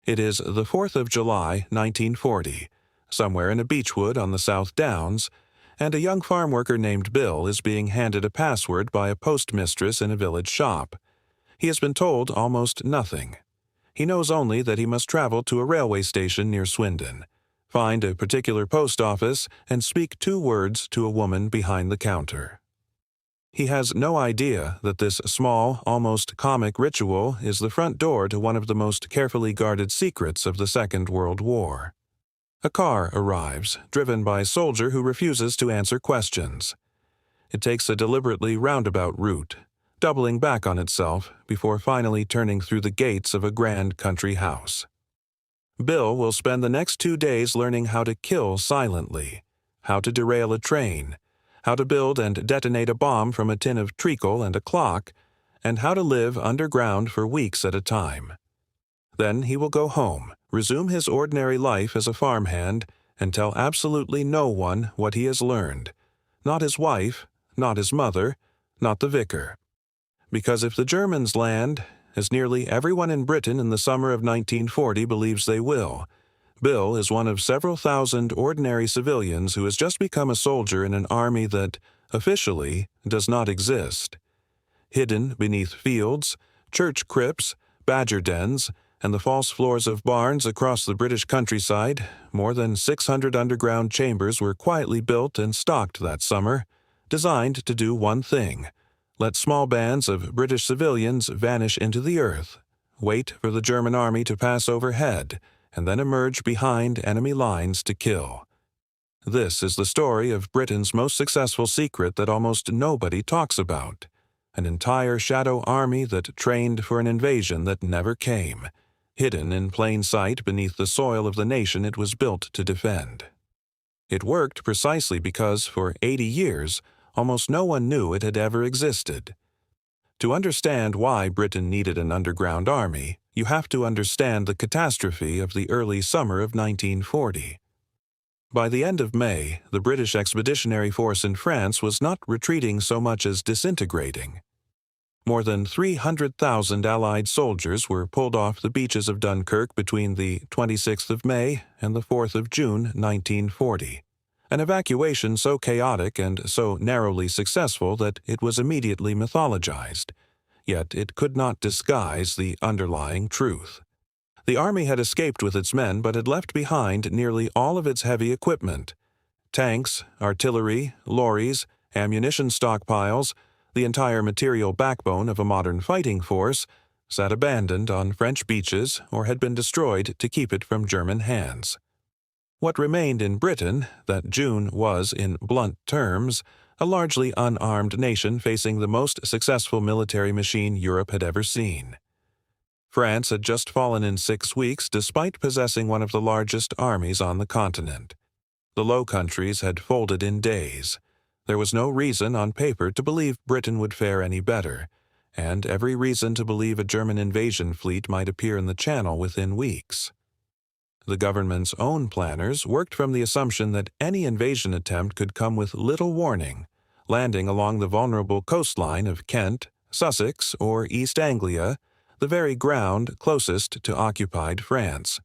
It is the 4th of July, 1940, somewhere in a beechwood on the South Downs, and a young farm worker named Bill is being handed a password by a postmistress in a village shop. He has been told almost nothing. He knows only that he must travel to a railway station near Swindon, find a particular post office, and speak 2 words to a woman behind the counter. He has no idea that this small, almost comic ritual is the front door to one of the most carefully guarded secrets of the Second World War. A car arrives, driven by a soldier who refuses to answer questions. It takes a deliberately roundabout route, doubling back on itself before finally turning through the gates of a grand country house. Bill will spend the next 2 days learning how to kill silently, how to derail a train, how to build and detonate a bomb from a tin of treacle and a clock, and how to live underground for weeks at a time. Then he will go home, resume his ordinary life as a farmhand, and tell absolutely no one what he has learned. Not his wife, not his mother, not the vicar. Because if the Germans land, as nearly everyone in Britain in the summer of 1940 believes they will, Bill is one of several thousand ordinary civilians who has just become a soldier in an army that, officially, does not exist. Hidden beneath fields, church crypts, badger dens, and the false floors of barns across the British countryside, more than 600 underground chambers were quietly built and stocked that summer, designed to do one thing: let small bands of British civilians vanish into the earth, wait for the German army to pass overhead, and then emerge behind enemy lines to kill. This is the story of Britain's most successful secret that almost nobody talks about: an entire shadow army that trained for an invasion that never came, hidden in plain sight beneath the soil of the nation it was built to defend. It worked precisely because, for 80 years, almost no one knew it had ever existed. To understand why Britain needed an underground army, you have to understand the catastrophe of the early summer of 1940. By the end of May, the British Expeditionary Force in France was not retreating so much as disintegrating. More than 300,000 Allied soldiers were pulled off the beaches of Dunkirk between the 26th of May and the 4th of June, 1940. An evacuation so chaotic and so narrowly successful that it was immediately mythologized, yet it could not disguise the underlying truth. The army had escaped with its men but had left behind nearly all of its heavy equipment. Tanks, artillery, lorries, ammunition stockpiles, the entire material backbone of a modern fighting force, sat abandoned on French beaches or had been destroyed to keep it from German hands. What remained in Britain, that June was, in blunt terms, a largely unarmed nation facing the most successful military machine Europe had ever seen. France had just fallen in 6 weeks despite possessing one of the largest armies on the continent. The Low Countries had folded in days. There was no reason on paper to believe Britain would fare any better, and every reason to believe a German invasion fleet might appear in the Channel within weeks. The government's own planners worked from the assumption that any invasion attempt could come with little warning, landing along the vulnerable coastline of Kent, Sussex, or East Anglia, the very ground closest to occupied France.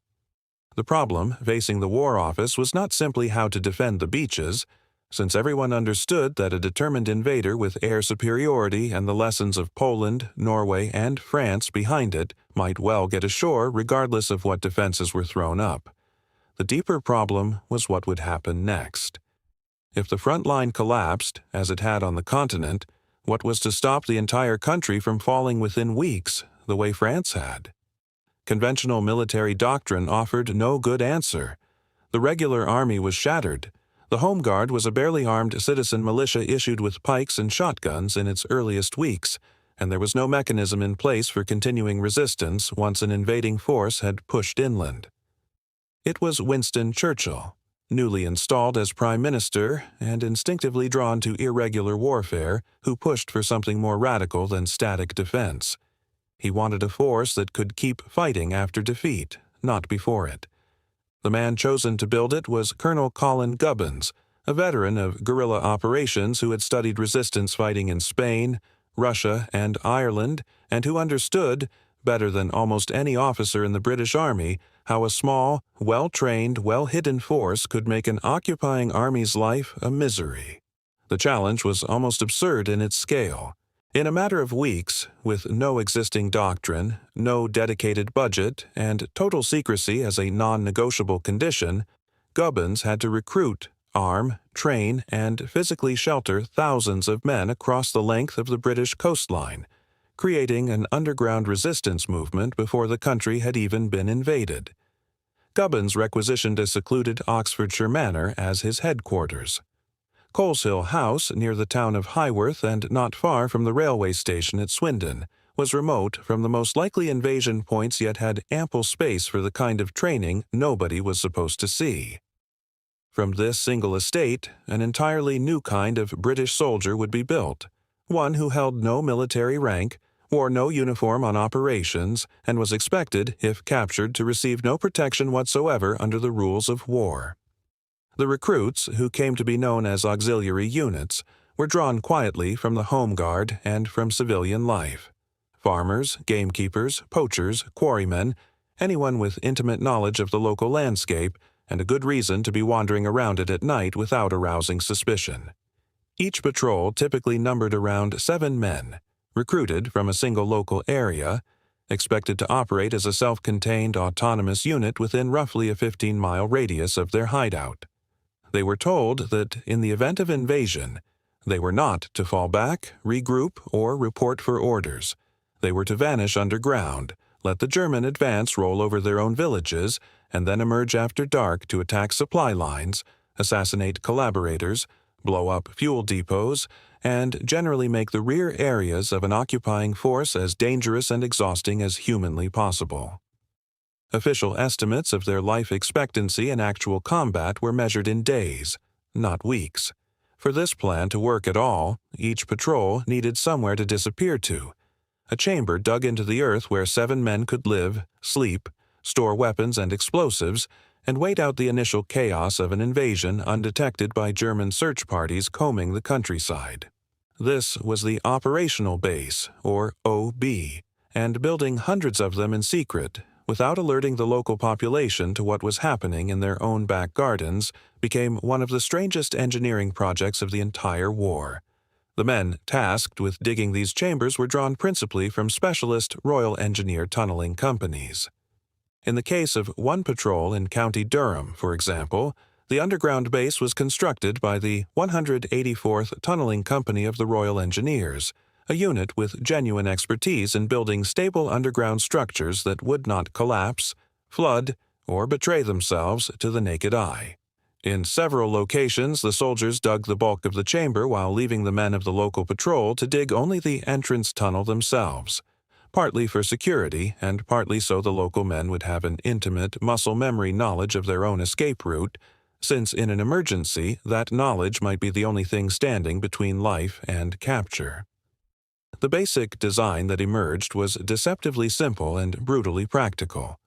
The problem facing the War Office was not simply how to defend the beaches, since everyone understood that a determined invader with air superiority and the lessons of Poland, Norway, and France behind it might well get ashore regardless of what defenses were thrown up. The deeper problem was what would happen next. If the front line collapsed, as it had on the continent, what was to stop the entire country from falling within weeks, the way France had? Conventional military doctrine offered no good answer. The regular army was shattered. The Home Guard was a barely armed citizen militia issued with pikes and shotguns in its earliest weeks, and there was no mechanism in place for continuing resistance once an invading force had pushed inland. It was Winston Churchill, newly installed as Prime Minister and instinctively drawn to irregular warfare, who pushed for something more radical than static defense. He wanted a force that could keep fighting after defeat, not before it. The man chosen to build it was Colonel Colin Gubbins, a veteran of guerrilla operations who had studied resistance fighting in Spain, Russia, and Ireland, and who understood, better than almost any officer in the British Army, how a small, well-trained, well-hidden force could make an occupying army's life a misery. The challenge was almost absurd in its scale. In a matter of weeks, with no existing doctrine, no dedicated budget, and total secrecy as a non-negotiable condition, Gubbins had to recruit, arm, train, and physically shelter thousands of men across the length of the British coastline, creating an underground resistance movement before the country had even been invaded. Gubbins requisitioned a secluded Oxfordshire manor as his headquarters. Coleshill House, near the town of Highworth and not far from the railway station at Swindon, was remote from the most likely invasion points yet had ample space for the kind of training nobody was supposed to see. From this single estate, an entirely new kind of British soldier would be built, one who held no military rank, wore no uniform on operations, and was expected, if captured, to receive no protection whatsoever under the rules of war. The recruits, who came to be known as auxiliary units, were drawn quietly from the Home Guard and from civilian life. Farmers, gamekeepers, poachers, quarrymen, anyone with intimate knowledge of the local landscape, and a good reason to be wandering around it at night without arousing suspicion. Each patrol typically numbered around 7 men, recruited from a single local area, expected to operate as a self-contained autonomous unit within roughly a 15-mile radius of their hideout. They were told that, in the event of invasion, they were not to fall back, regroup, or report for orders. They were to vanish underground, let the German advance roll over their own villages, and then emerge after dark to attack supply lines, assassinate collaborators, blow up fuel depots, and generally make the rear areas of an occupying force as dangerous and exhausting as humanly possible. Official estimates of their life expectancy in actual combat were measured in days, not weeks. For this plan to work at all, each patrol needed somewhere to disappear to, a chamber dug into the earth where 7 men could live, sleep, store weapons and explosives, and wait out the initial chaos of an invasion undetected by German search parties combing the countryside. This was the operational base, or OB, and building hundreds of them in secret, without alerting the local population to what was happening in their own back gardens, became one of the strangest engineering projects of the entire war. The men tasked with digging these chambers were drawn principally from specialist Royal Engineer tunneling companies. In the case of one patrol in County Durham, for example, the underground base was constructed by the 184th Tunneling Company of the Royal Engineers, a unit with genuine expertise in building stable underground structures that would not collapse, flood, or betray themselves to the naked eye. In several locations, the soldiers dug the bulk of the chamber while leaving the men of the local patrol to dig only the entrance tunnel themselves, partly for security and partly so the local men would have an intimate muscle memory knowledge of their own escape route, since in an emergency that knowledge might be the only thing standing between life and capture. The basic design that emerged was deceptively simple and brutally practical.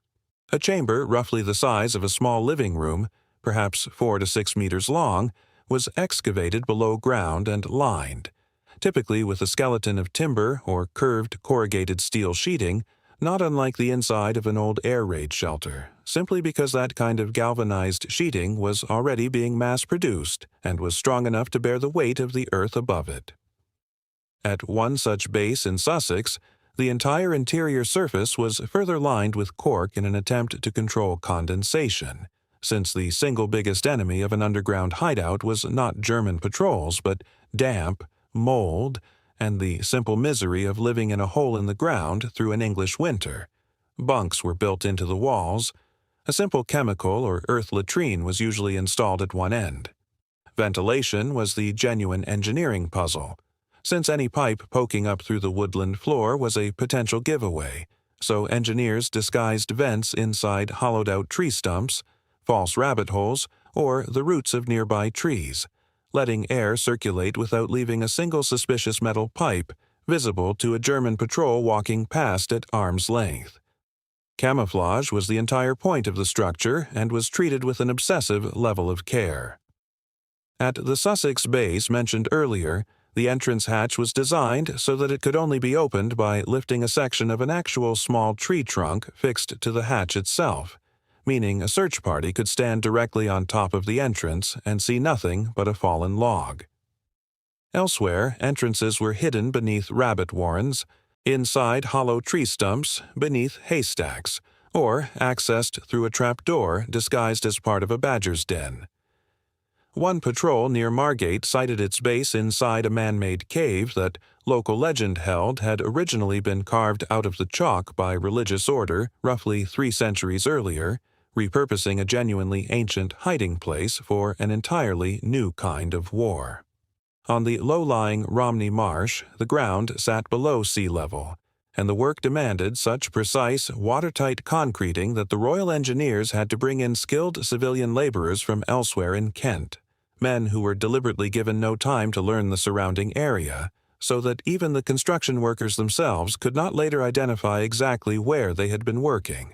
A chamber roughly the size of a small living room, perhaps 4 to 6 meters long, was excavated below ground and lined, typically with a skeleton of timber or curved corrugated steel sheeting, not unlike the inside of an old air raid shelter, simply because that kind of galvanized sheeting was already being mass-produced and was strong enough to bear the weight of the earth above it. At one such base in Sussex, the entire interior surface was further lined with cork in an attempt to control condensation, since the single biggest enemy of an underground hideout was not German patrols, but damp, mold, and the simple misery of living in a hole in the ground through an English winter. Bunks were built into the walls. A simple chemical or earth latrine was usually installed at one end. Ventilation was the genuine engineering puzzle, since any pipe poking up through the woodland floor was a potential giveaway, so engineers disguised vents inside hollowed-out tree stumps, false rabbit holes, or the roots of nearby trees, letting air circulate without leaving a single suspicious metal pipe visible to a German patrol walking past at arm's length. Camouflage was the entire point of the structure and was treated with an obsessive level of care. At the Sussex base mentioned earlier, the entrance hatch was designed so that it could only be opened by lifting a section of an actual small tree trunk fixed to the hatch itself, meaning a search party could stand directly on top of the entrance and see nothing but a fallen log. Elsewhere, entrances were hidden beneath rabbit warrens, inside hollow tree stumps, beneath haystacks, or accessed through a trapdoor disguised as part of a badger's den. One patrol near Margate sighted its base inside a man-made cave that local legend held had originally been carved out of the chalk by religious order roughly 3 centuries earlier, repurposing a genuinely ancient hiding place for an entirely new kind of war. On the low-lying Romney Marsh, the ground sat below sea level, and the work demanded such precise, watertight concreting that the Royal Engineers had to bring in skilled civilian laborers from elsewhere in Kent, men who were deliberately given no time to learn the surrounding area, so that even the construction workers themselves could not later identify exactly where they had been working.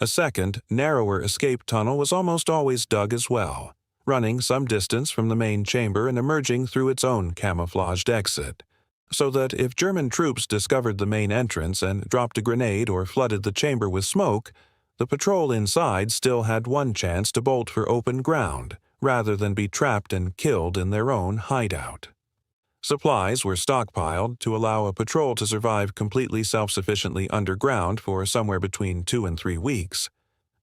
A second, narrower escape tunnel was almost always dug as well, running some distance from the main chamber and emerging through its own camouflaged exit, so that if German troops discovered the main entrance and dropped a grenade or flooded the chamber with smoke, the patrol inside still had one chance to bolt for open ground, rather than be trapped and killed in their own hideout. Supplies were stockpiled to allow a patrol to survive completely self-sufficiently underground for somewhere between 2 and 3 weeks.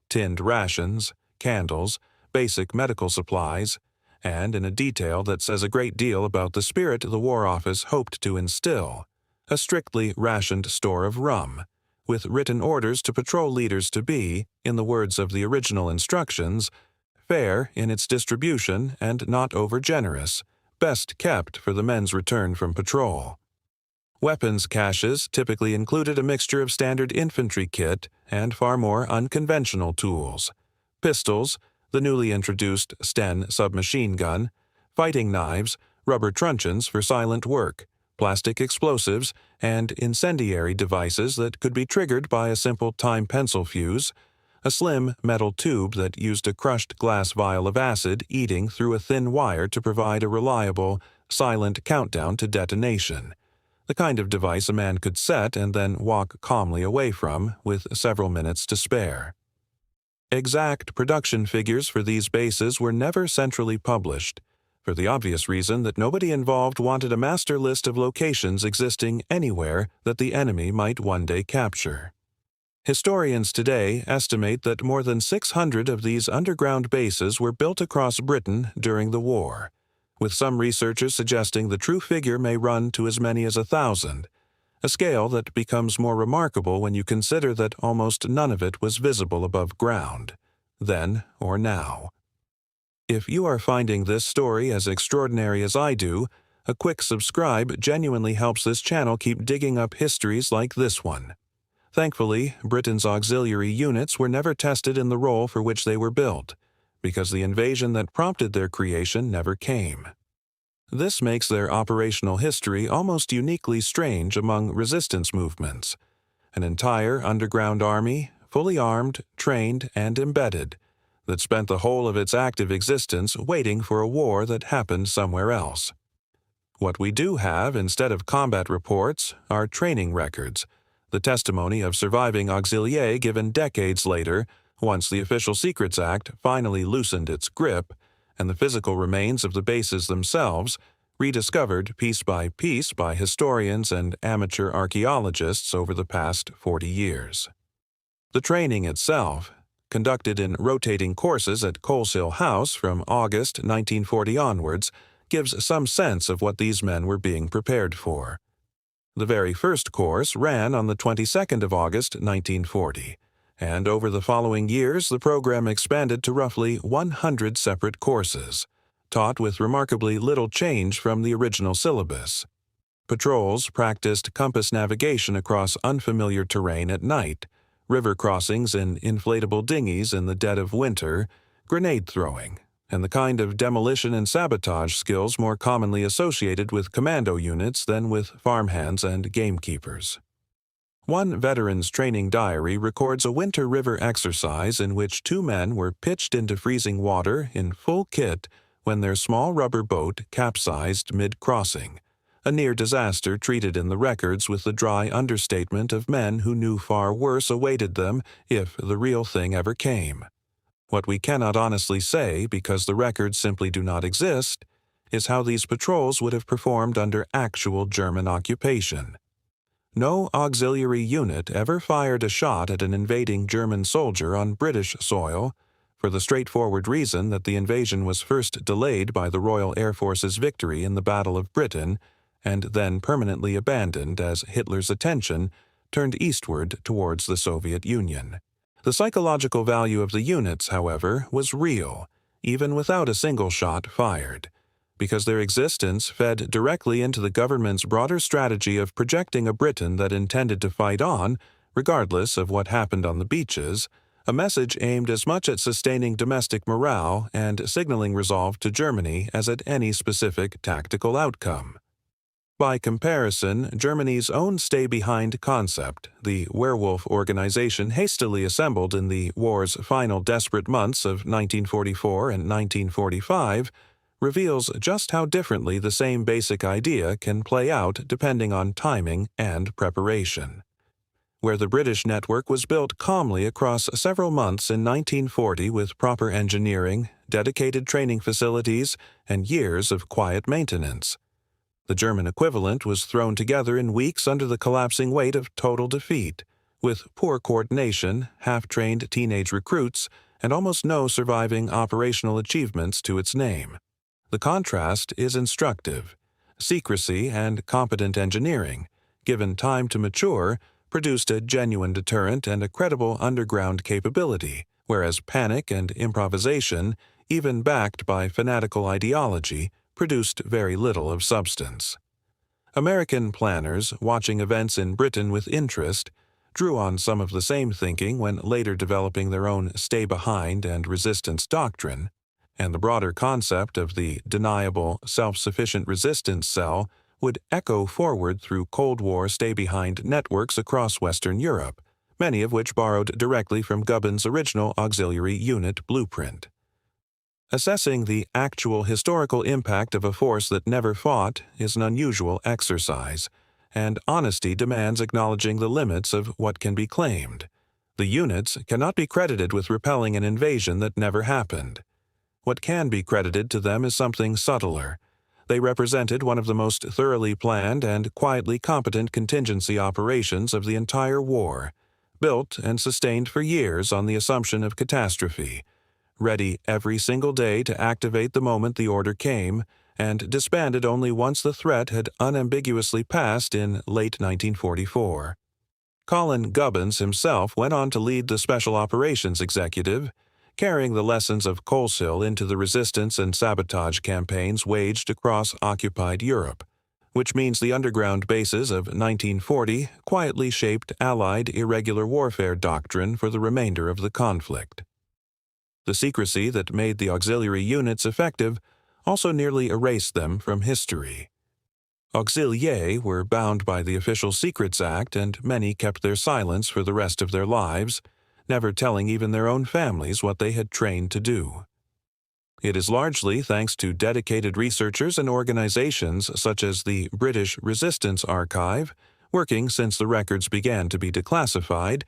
Tinned rations, candles, basic medical supplies, and, in a detail that says a great deal about the spirit the War Office hoped to instill, a strictly rationed store of rum, with written orders to patrol leaders to be, in the words of the original instructions, fair in its distribution and not over-generous, best kept for the men's return from patrol. Weapons caches typically included a mixture of standard infantry kit and far more unconventional tools: pistols, the newly introduced Sten submachine gun, fighting knives, rubber truncheons for silent work, plastic explosives, and incendiary devices that could be triggered by a simple time pencil fuse, a slim metal tube that used a crushed glass vial of acid eating through a thin wire to provide a reliable, silent countdown to detonation, the kind of device a man could set and then walk calmly away from, with several minutes to spare. Exact production figures for these bases were never centrally published, for the obvious reason that nobody involved wanted a master list of locations existing anywhere that the enemy might one day capture. Historians today estimate that more than 600 of these underground bases were built across Britain during the war, with some researchers suggesting the true figure may run to as many as 1,000, a scale that becomes more remarkable when you consider that almost none of it was visible above ground, then or now. If you are finding this story as extraordinary as I do, a quick subscribe genuinely helps this channel keep digging up histories like this one. Thankfully, Britain's auxiliary units were never tested in the role for which they were built, because the invasion that prompted their creation never came. This makes their operational history almost uniquely strange among resistance movements. An entire underground army, fully armed, trained, and embedded, that spent the whole of its active existence waiting for a war that happened somewhere else. What we do have instead of combat reports are training records, the testimony of surviving auxiliaires given decades later, once the Official Secrets Act finally loosened its grip, and the physical remains of the bases themselves, rediscovered piece by historians and amateur archaeologists over the past 40 years. The training itself, conducted in rotating courses at Coleshill House from August 1940 onwards, gives some sense of what these men were being prepared for. The very first course ran on the 22nd of August 1940, and over the following years the program expanded to roughly 100 separate courses, taught with remarkably little change from the original syllabus. Patrols practiced compass navigation across unfamiliar terrain at night, river crossings in inflatable dinghies in the dead of winter, grenade throwing, and the kind of demolition and sabotage skills more commonly associated with commando units than with farmhands and gamekeepers. One veteran's training diary records a winter river exercise in which 2 men were pitched into freezing water in full kit when their small rubber boat capsized mid-crossing, a near disaster treated in the records with the dry understatement of men who knew far worse awaited them if the real thing ever came. What we cannot honestly say, because the records simply do not exist, is how these patrols would have performed under actual German occupation. No auxiliary unit ever fired a shot at an invading German soldier on British soil, for the straightforward reason that the invasion was first delayed by the Royal Air Force's victory in the Battle of Britain, and then permanently abandoned as Hitler's attention turned eastward towards the Soviet Union. The psychological value of the units, however, was real, even without a single shot fired, because their existence fed directly into the government's broader strategy of projecting a Britain that intended to fight on, regardless of what happened on the beaches, a message aimed as much at sustaining domestic morale and signaling resolve to Germany as at any specific tactical outcome. By comparison, Germany's own stay-behind concept, the werewolf organization hastily assembled in the war's final desperate months of 1944 and 1945, reveals just how differently the same basic idea can play out depending on timing and preparation. Where the British network was built calmly across several months in 1940 with proper engineering, dedicated training facilities, and years of quiet maintenance, the German equivalent was thrown together in weeks under the collapsing weight of total defeat, with poor coordination, half-trained teenage recruits, and almost no surviving operational achievements to its name. The contrast is instructive. Secrecy and competent engineering, given time to mature, produced a genuine deterrent and a credible underground capability, whereas panic and improvisation, even backed by fanatical ideology, produced very little of substance. American planners, watching events in Britain with interest, drew on some of the same thinking when later developing their own stay-behind and resistance doctrine, and the broader concept of the deniable, self-sufficient resistance cell would echo forward through Cold War stay-behind networks across Western Europe, many of which borrowed directly from Gubbin's original auxiliary unit blueprint. Assessing the actual historical impact of a force that never fought is an unusual exercise, and honesty demands acknowledging the limits of what can be claimed. The units cannot be credited with repelling an invasion that never happened. What can be credited to them is something subtler. They represented one of the most thoroughly planned and quietly competent contingency operations of the entire war, built and sustained for years on the assumption of catastrophe, ready every single day to activate the moment the order came, and disbanded only once the threat had unambiguously passed in late 1944. Colin Gubbins himself went on to lead the Special Operations Executive, carrying the lessons of Coleshill into the resistance and sabotage campaigns waged across occupied Europe, which means the underground bases of 1940 quietly shaped Allied irregular warfare doctrine for the remainder of the conflict. The secrecy that made the auxiliary units effective also nearly erased them from history. Auxiliaires were bound by the Official Secrets Act, and many kept their silence for the rest of their lives, never telling even their own families what they had trained to do. It is largely thanks to dedicated researchers and organizations such as the British Resistance Archive, working since the records began to be declassified,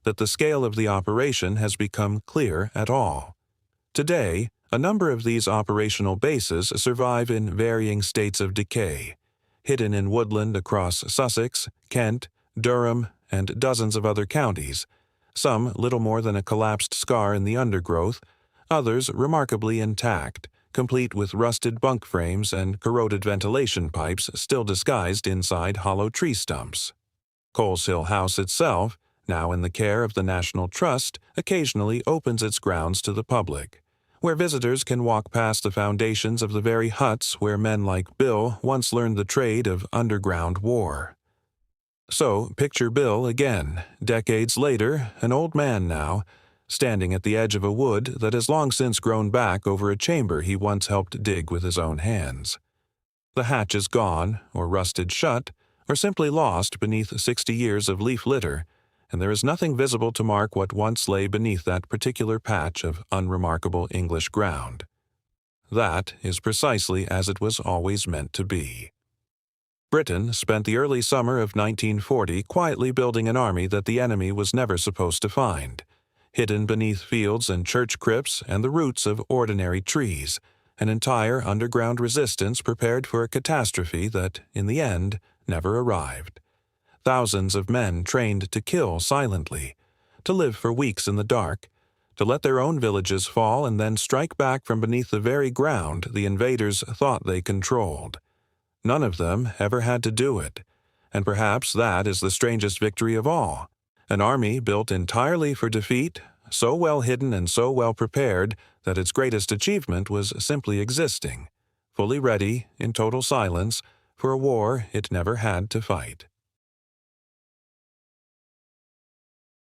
that the scale of the operation has become clear at all. Today, a number of these operational bases survive in varying states of decay, hidden in woodland across Sussex, Kent, Durham, and dozens of other counties, some little more than a collapsed scar in the undergrowth, others remarkably intact, complete with rusted bunk frames and corroded ventilation pipes still disguised inside hollow tree stumps. Coleshill House itself, now in the care of the National Trust, occasionally opens its grounds to the public, where visitors can walk past the foundations of the very huts where men like Bill once learned the trade of underground war. So, picture Bill again, decades later, an old man now, standing at the edge of a wood that has long since grown back over a chamber he once helped dig with his own hands. The hatch is gone, or rusted shut, or simply lost beneath 60 years of leaf litter, and there is nothing visible to mark what once lay beneath that particular patch of unremarkable English ground. That is precisely as it was always meant to be. Britain spent the early summer of 1940 quietly building an army that the enemy was never supposed to find, hidden beneath fields and church crypts and the roots of ordinary trees, an entire underground resistance prepared for a catastrophe that, in the end, never arrived. Thousands of men trained to kill silently, to live for weeks in the dark, to let their own villages fall and then strike back from beneath the very ground the invaders thought they controlled. None of them ever had to do it, and perhaps that is the strangest victory of all. An army built entirely for defeat, so well hidden and so well prepared that its greatest achievement was simply existing, fully ready, in total silence, for a war it never had to fight.